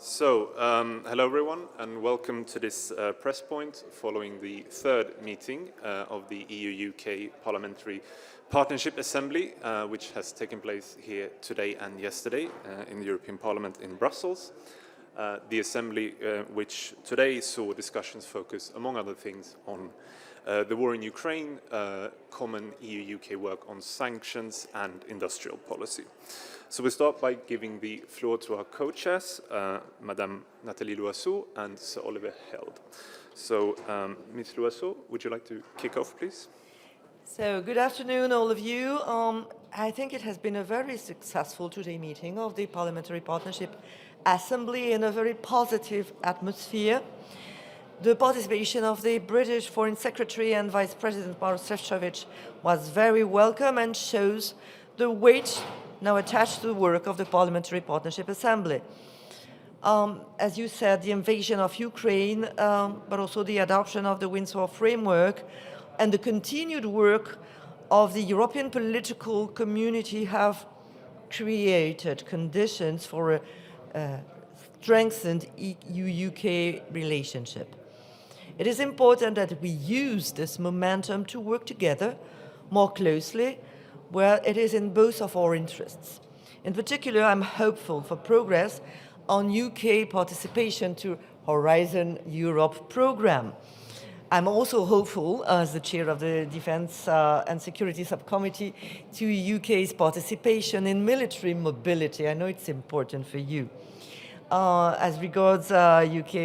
Hello everyone, and welcome to this press point following the third meeting of the EU-UK Parliamentary Partnership Assembly, which has taken place here today and yesterday in the European Parliament in Brussels. The Assembly, which today saw discussions focus, among other things, on the war in Ukraine, common EU-UK work on sanctions and industrial policy. So we start by giving the floor to our co-chairs, Madame Nathalie LOISEAU and Sir Oliver Held. So, Ms. LOISEAU, would you like to kick off, please? So, good afternoon, all of you. I think it has been a very successful today meeting of the Parliamentary Partnership Assembly in a very positive atmosphere. The participation of the British Foreign Secretary and Vice President Maros Šefčovič was very welcome and shows the weight now attached to the work of the Parliamentary Partnership Assembly. As you said, the invasion of Ukraine, but also the adoption of the Windsor Framework and the continued work of the European political community have created conditions for a strengthened EU-UK relationship. It is important that we use this momentum to work together more closely where it is in both of our interests. In particular, I'm hopeful for progress on UK participation to Horizon Europe programme. I'm also hopeful, as the chair of the Defence and Security Subcommittee, to UK's participation in military mobility. I know it's important for you. As regards UK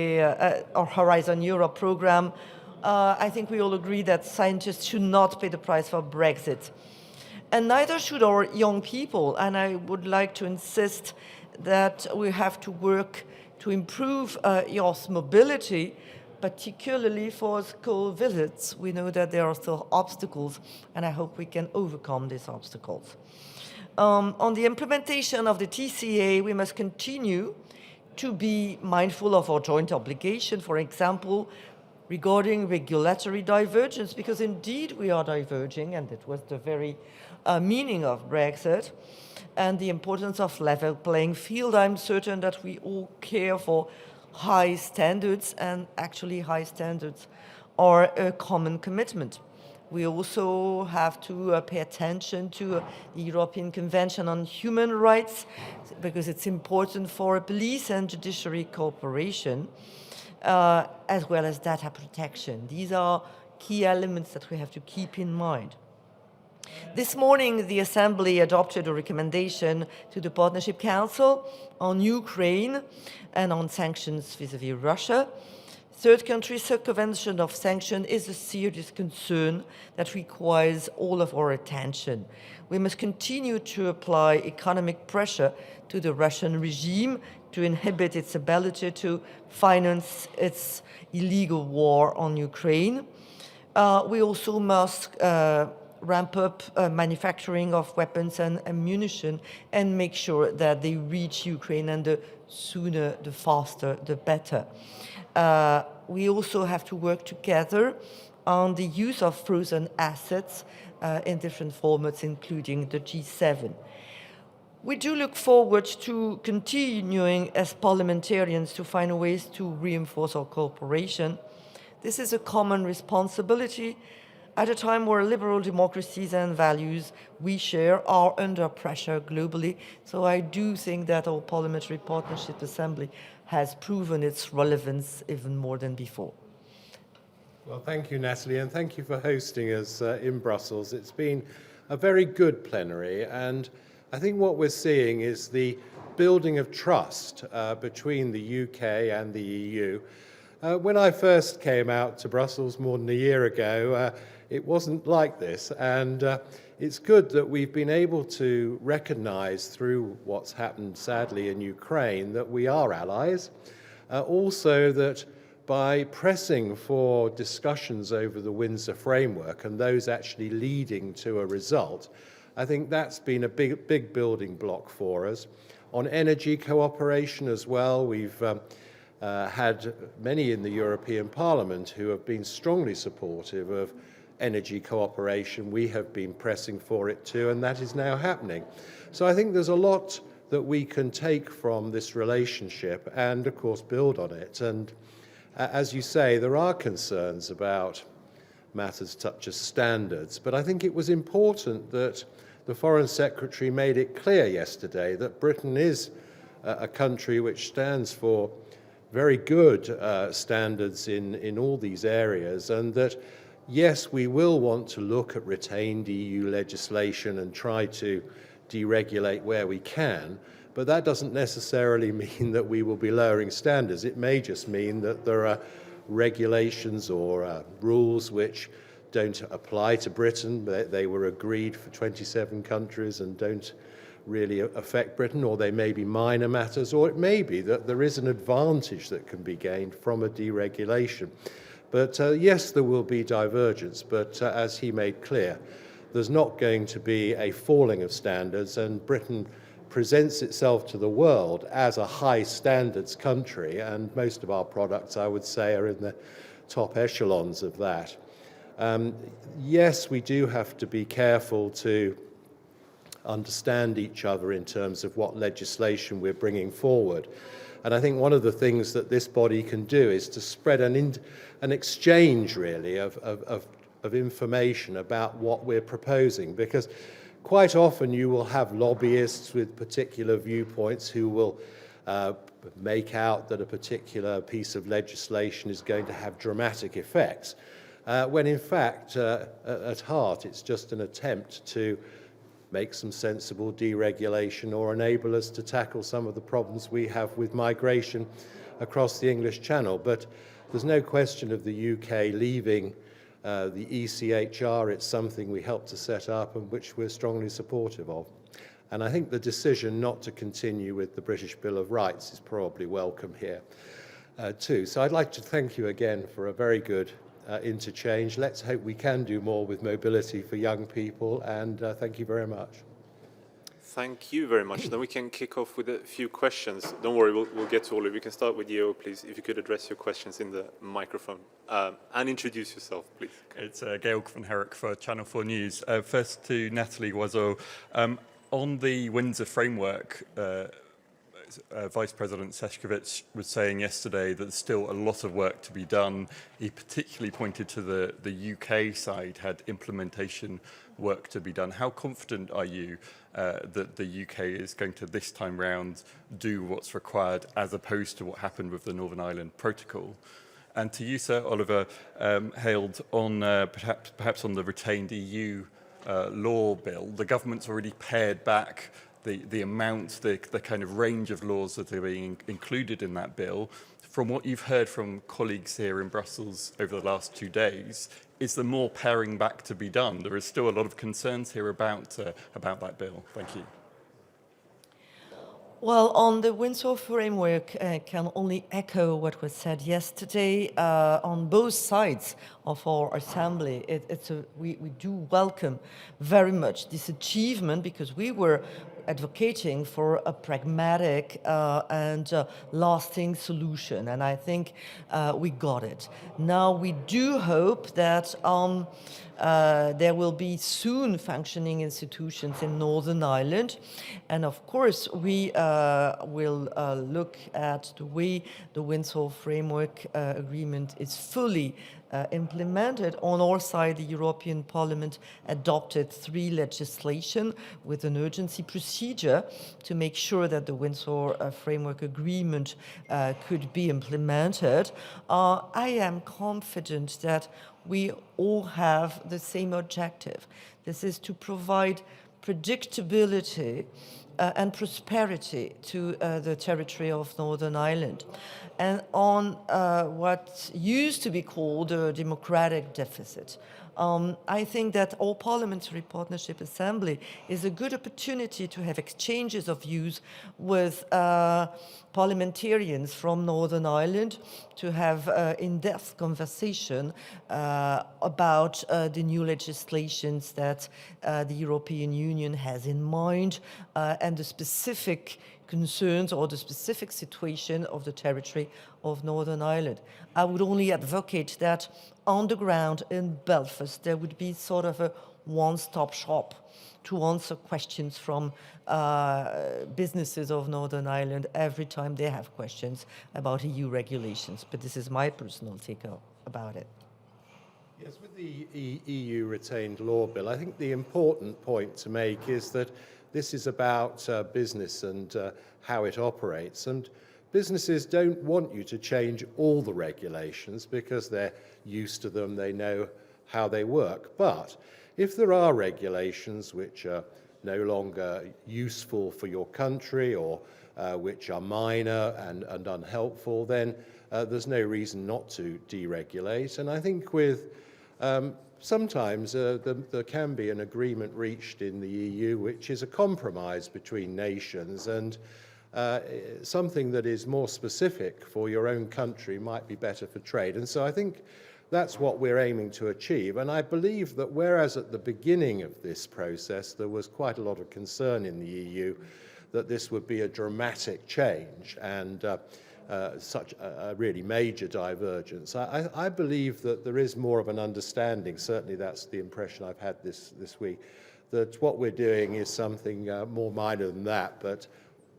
or Horizon Europe programme, I think we all agree that scientists should not pay the price for Brexit. And neither should our young people, and I would like to insist that we have to work to improve youth mobility, particularly for school visits. We know that there are still obstacles, and I hope we can overcome these obstacles. On the implementation of the TCA, we must continue to be mindful of our joint obligation, for example, regarding regulatory divergence, because indeed we are diverging, and it was the very meaning of Brexit, and the importance of level playing field. I'm certain that we all care for high standards, and actually high standards are a common commitment. We also have to pay attention to the European Convention on Human Rights, because it's important for police and judiciary cooperation, as well as data protection. These are key elements that we have to keep in mind. This morning, the Assembly adopted a recommendation to the Partnership Council on Ukraine and on sanctions vis-à-vis Russia. Third country circumvention of sanctions is a serious concern that requires all of our attention. We must continue to apply economic pressure to the Russian regime to inhibit its ability to finance its illegal war on Ukraine. We also must ramp up manufacturing of weapons and ammunition and make sure that they reach Ukraine, and the sooner, the faster, the better. We also have to work together on the use of frozen assets in different formats, including the G7. We do look forward to continuing as parliamentarians to find ways to reinforce our cooperation. This is a common responsibility at a time where liberal democracies and values we share are under pressure globally. So I do think that our Parliamentary Partnership Assembly has proven its relevance even more than before. Well, thank you, Nathalie, and thank you for hosting us in Brussels. It's been a very good plenary, and I think what we're seeing is the building of trust between the UK and the EU. When I first came out to Brussels more than a year ago, it wasn't like this, and it's good that we've been able to recognize through what's happened, sadly, in Ukraine, that we are allies. Also that by pressing for discussions over the Windsor Framework and those actually leading to a result, I think that's been a big building block for us. On energy cooperation as well, we've had many in the European Parliament who have been strongly supportive of energy cooperation. We have been pressing for it too, and that is now happening. So I think there's a lot that we can take from this relationship and, of course, build on it. And as you say, there are concerns about matters such as standards, but I think it was important that the Foreign Secretary made it clear yesterday that Britain is a country which stands for very good standards in all these areas, and that, yes, we will want to look at retained EU legislation and try to deregulate where we can, but that doesn't necessarily mean that we will be lowering standards. It may just mean that there are regulations or rules which don't apply to Britain. They were agreed for 27 countries and don't really affect Britain, or they may be minor matters, or it may be that there is an advantage that can be gained from a deregulation. But yes, there will be divergence, but as he made clear, there's not going to be a falling of standards, and Britain presents itself to the world as a high standards country, and most of our products, I would say, are in the top echelons of that. Yes, we do have to be careful to understand each other in terms of what legislation we're bringing forward. And I think one of the things that this body can do is to spread an exchange, really, of information about what we're proposing, because quite often you will have lobbyists with particular viewpoints who will make out that a particular piece of legislation is going to have dramatic effects, when in fact, at heart, it's just an attempt to make some sensible deregulation or enable us to tackle some of the problems we have with migration across the English Channel. But there's no question of the UK leaving the ECHR. It's something we helped to set up and which we're strongly supportive of. And I think the decision not to continue with the British Bill of Rights is probably welcome here too. So I'd like to thank you again for a very good interchange. Let's hope we can do more with mobility for young people, and thank you very much. Thank you very much. Then we can kick off with a few questions. Don't worry, we'll get to all of you. We can start with you, please, if you could address your questions in the microphone. And introduce yourself, please. It's Georg van Herk for Channel 4 News. First to Nathalie LOISEAU. On the Windsor framework, Vice President Šefčovič was saying yesterday that there's still a lot of work to be done. He particularly pointed to the UK side had implementation work to be done. How confident are you that the UK is going to this time round do what's required as opposed to what happened with the Northern Ireland Protocol? And to you, Sir Oliver, hailed on perhaps on the retained EU law bill, the government's already pared back the amount, the kind of range of laws that are being included in that bill. From what you've heard from colleagues here in Brussels over the last 2 days, is there more paring back to be done? There is still a lot of concerns here about that bill. Thank you. Well, on the Windsor framework, I can only echo what was said yesterday on both sides of our assembly. We do welcome very much this achievement, because we were advocating for a pragmatic and lasting solution, and I think we got it. Now we do hope that there will be soon functioning institutions in Northern Ireland, and of course we will look at the way the Windsor Framework Agreement is fully implemented. On our side, the European Parliament adopted 3 legislation with an urgency procedure to make sure that the Windsor Framework Agreement could be implemented. I am confident that we all have the same objective. This is to provide predictability and prosperity to the territory of Northern Ireland. And on what used to be called a democratic deficit, I think that our Parliamentary Partnership Assembly is a good opportunity to have exchanges of views with parliamentarians from Northern Ireland, to have in-depth conversation about the new legislations that the European Union has in mind, and the specific concerns or the specific situation of the territory of Northern Ireland. I would only advocate that on the ground in Belfast there would be sort of a one-stop shop to answer questions from businesses of Northern Ireland every time they have questions about EU regulations. But this is my personal take about it. Yes, with the EU retained law bill, I think the important point to make is that this is about business and how it operates. And businesses don't want you to change all the regulations because they're used to them, they know how they work. But if there are regulations which are no longer useful for your country or which are minor and unhelpful, then there's no reason not to deregulate. And I think with sometimes there can be an agreement reached in the EU which is a compromise between nations, and something that is more specific for your own country might be better for trade. And so I think that's what we're aiming to achieve. And I believe that whereas at the beginning of this process there was quite a lot of concern in the EU that this would be a dramatic change and such a really major divergence, I believe that there is more of an understanding, certainly that's the impression I've had this week, that what we're doing is something more minor than that, but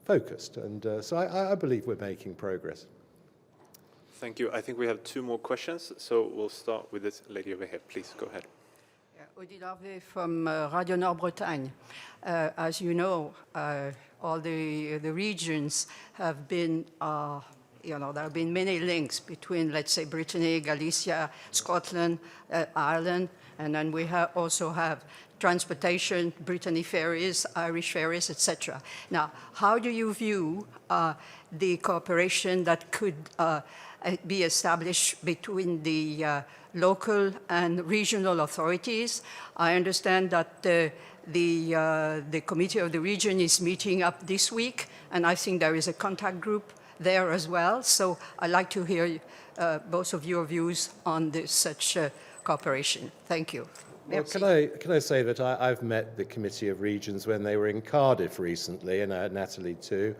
focused. And so I believe we're making progress. Thank you. I think we have two more questions, so we'll start with this lady over here. Please go ahead. Odile Harvey from Radio Nord-Bretagne. As you know, all the regions have been, there have been many links between, let's say, Brittany, Galicia, Scotland, Ireland, and then we also have transportation, Brittany ferries, Irish ferries, etc. Now, how do you view the cooperation that could be established between the local and regional authorities? I understand that the Committee of the Region is meeting up this week, and I think there is a contact group there as well. So I'd like to hear both of your views on this, such cooperation. Thank you. Well, can I say that I've met the Committee of Regions when they were in Cardiff recently, and Nathalie too,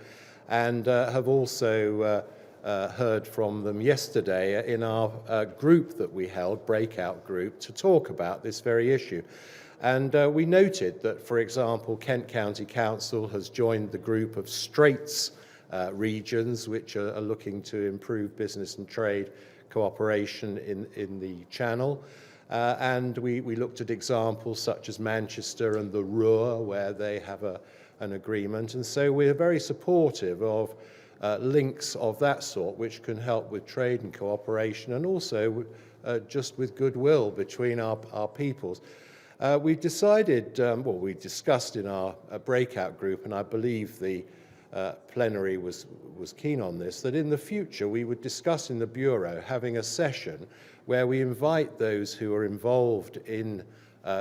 and have also heard from them yesterday in our group that we held, breakout group, to talk about this very issue. And we noted that, for example, Kent County Council has joined the group of Straits regions, which are looking to improve business and trade cooperation in the Channel. And we looked at examples such as Manchester and the Ruhr, where they have an agreement. And so we're very supportive of links of that sort, which can help with trade and cooperation, and also just with goodwill between our peoples. We decided, we discussed in our breakout group, and I believe the plenary was keen on this, that in the future we would discuss in the Bureau having a session where we invite those who are involved in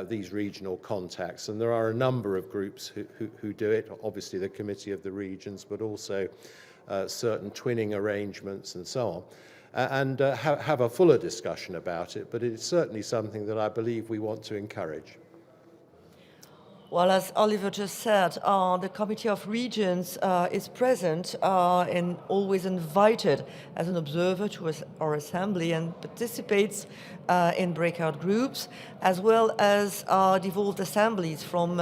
these regional contacts, and there are a number of groups who do it, obviously the Committee of the Regions, but also certain twinning arrangements and so on, and have a fuller discussion about it, but it's certainly something that I believe we want to encourage. Well, as Oliver just said, the Committee of Regions is present and always invited as an observer to our assembly and participates in breakout groups, as well as devolved assemblies from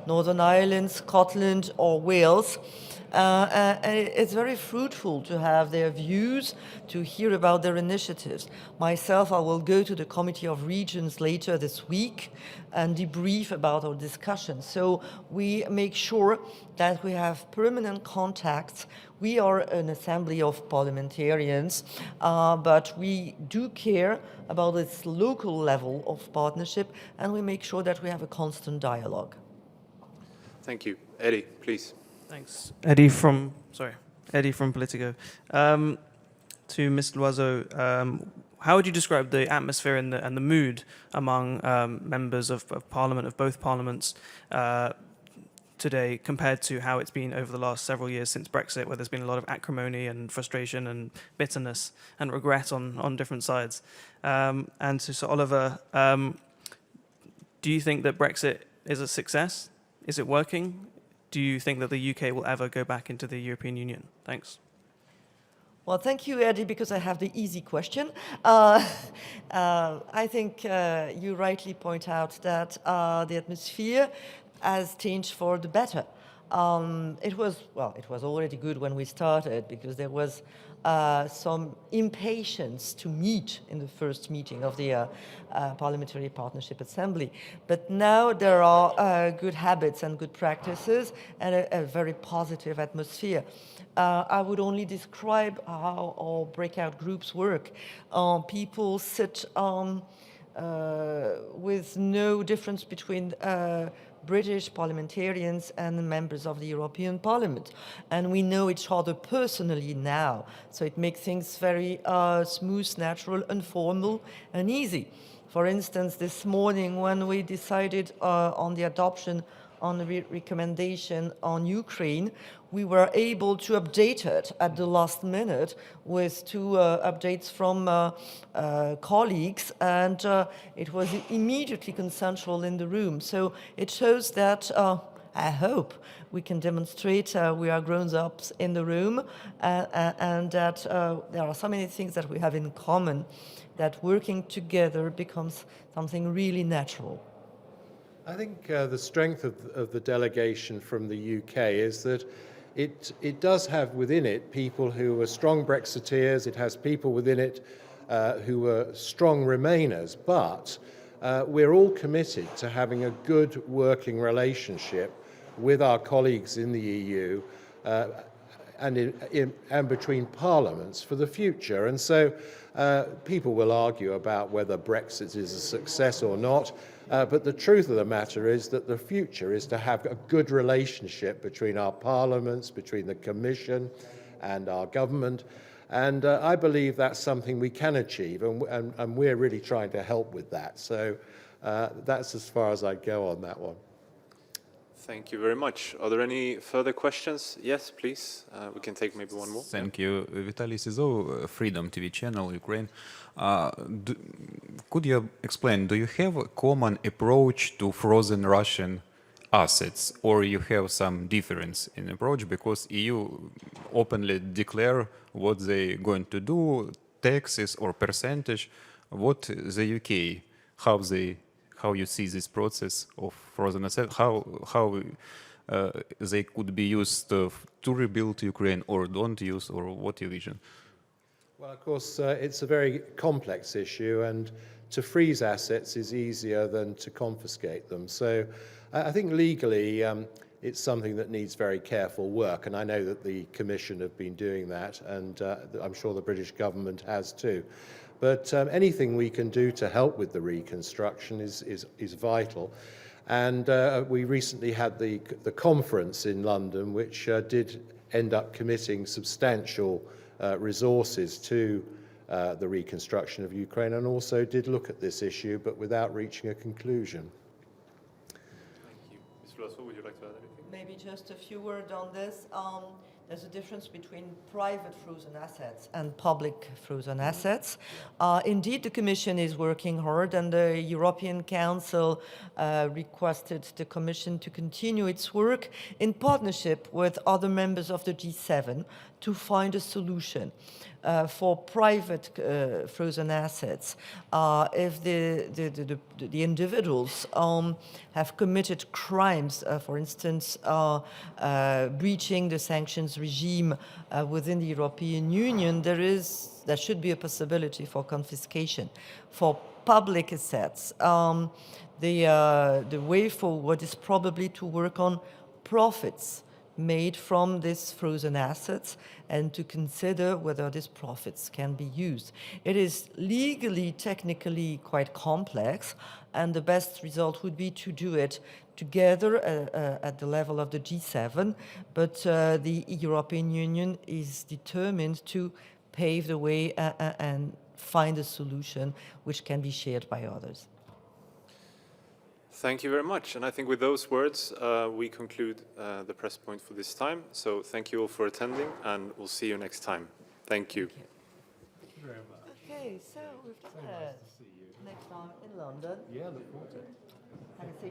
Northern Ireland, Scotland or Wales. And it's very fruitful to have their views, to hear about their initiatives. Myself, I will go to the Committee of Regions later this week and debrief about our discussions. So we make sure that we have permanent contacts. We are an assembly of parliamentarians, but we do care about this local level of partnership, and we make sure that we have a constant dialogue. Thank you. Eddie, please. Thanks. Eddie from Politico. To Ms. LOISEAU, how would you describe the atmosphere and the mood among members of Parliament, of both parliaments, today compared to how it's been over the last several years since Brexit, where there's been a lot of acrimony and frustration and bitterness and regret on different sides? And to Sir Oliver, do you think that Brexit is a success? Is it working? Do you think that the UK will ever go back into the European Union? Thanks. Well, thank you, Eddie, because I have the easy question. I think you rightly point out that the atmosphere has changed for the better. It was already good when we started because there was some impatience to meet in the first meeting of the Parliamentary Partnership Assembly. But now there are good habits and good practices and a very positive atmosphere. I would only describe how our breakout groups work. People sit with no difference between British parliamentarians and the members of the European Parliament. And we know each other personally now. So it makes things very smooth, natural, informal, and easy. For instance, this morning when we decided on the adoption on the recommendation on Ukraine, we were able to update it at the last minute with two updates from colleagues, and it was immediately consensual in the room. So it shows that I hope we can demonstrate we are grown-ups in the room and that there are so many things that we have in common that working together becomes something really natural. I think the strength of the delegation from the UK is that it does have within it people who are strong Brexiteers, it has people within it who are strong Remainers, but we're all committed to having a good working relationship with our colleagues in the EU and between parliaments for the future. And so people will argue about whether Brexit is a success or not, but the truth of the matter is that the future is to have a good relationship between our parliaments, between the Commission and our government. And I believe that's something we can achieve, and we're really trying to help with that. So that's as far as I go on that one. Thank you very much. Are there any further questions? Yes, please. We can take maybe one more. Thank you. Nathalie LOISEAU, Freedom TV channel, Ukraine. Could you explain, do you have a common approach to frozen Russian assets, or you have some difference in approach because EU openly declare what they're going to do, taxes or percentage? What the UK, how you see this process of frozen assets, how they could be used to rebuild Ukraine or don't use, or what your vision? Well, of course, it's a very complex issue, and to freeze assets is easier than to confiscate them. So I think legally it's something that needs very careful work, and I know that the Commission have been doing that, and I'm sure the British government has too. But anything we can do to help with the reconstruction is vital. And we recently had the conference in London, which did end up committing substantial resources to the reconstruction of Ukraine, and also did look at this issue, but without reaching a conclusion. Thank you. Ms. LOISEAU, would you like to add anything? Maybe just a few words on this. There's a difference between private frozen assets and public frozen assets. Indeed, the Commission is working hard, and the European Council requested the Commission to continue its work in partnership with other members of the G7 to find a solution for private frozen assets. If the individuals have committed crimes, for instance, breaching the sanctions regime within the European Union, there should be a possibility for confiscation. For public assets, the way forward is probably to work on profits made from these frozen assets and to consider whether these profits can be used. It is legally, technically quite complex, and the best result would be to do it together at the level of the G7, but the European Union is determined to pave the way and find a solution which can be shared by others. Thank you very much. And I think with those words, we conclude the press point for this time. So thank you all for attending, and we'll see you next time. Thank you. Thank you very much. Okay, so we've done it. Next time in London. Yeah, look forward to it. Have a safe